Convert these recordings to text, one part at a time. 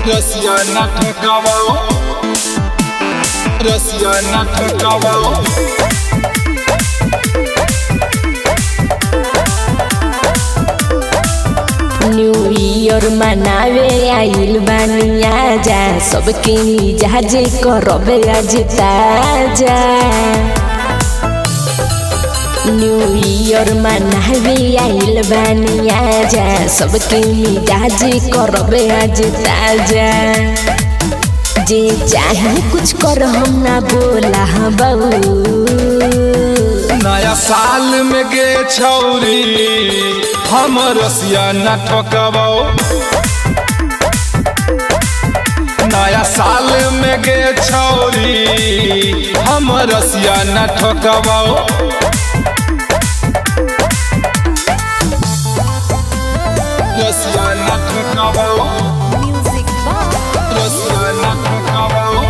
रसिया न ठकाओ, रसिया न ठकाओ। न्यू ईयर मनावे आइल बानी आजा, सबके मिजाज करबे आज ताजा। न्यू ईयर मनावे आइल बानी आजा, सबके मिजाज करबे आज ताजा। जे चाहे कुछ कर हम ना बोला बहू। नया साल में गे छौरी हम रसिया न ठकाओ। नया साल में गे छौरी हम रसिया न ठकाओ। रसिया न ठकाओ, रसिया न ठकाओ।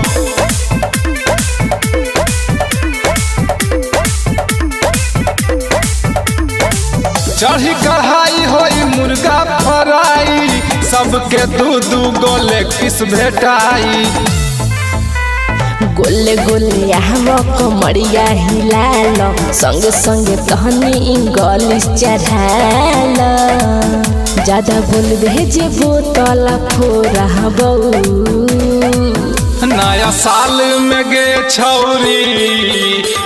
चढ़ी कढ़ाई होई मुर्गा फ्राई, सबके दू गोले किस भेटाई। गोले गोले आव कमरिया हिलाल, संगे संगे कहनी इंग्लिश चढ़ाल। ज्यादा बोल भेजे बोतल फोरा बहू। नया साल में गे छौरी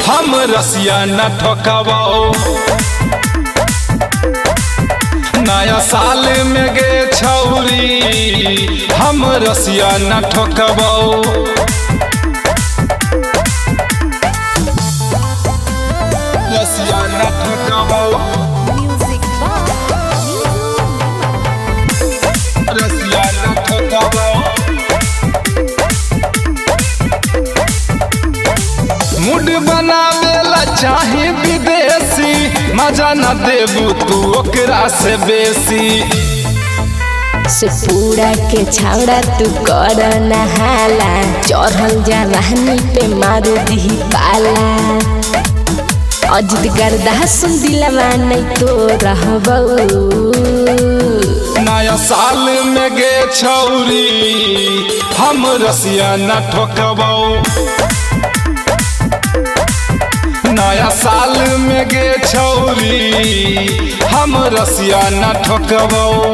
हम रसिया न ठकाओ। नया साल में गे छौरी हम रसिया न ठकाओ। रसिया न ठकाओ, रसिया न ठकाओ। मूड बनावेला चाहे विदेशी, मजा न देबू तू ओकरा से बेसी। से पूरा के छावड़ा तू कर नहाला, चढ़ल जवानी पे मार दी पाला। अजित गर्दा सुन दिलवा नहीं तो रहबू। नया साल में गे छौरी हम रसिया न ठकाओ। नया साल में गे छौरी हम रसिया न ठकाओ।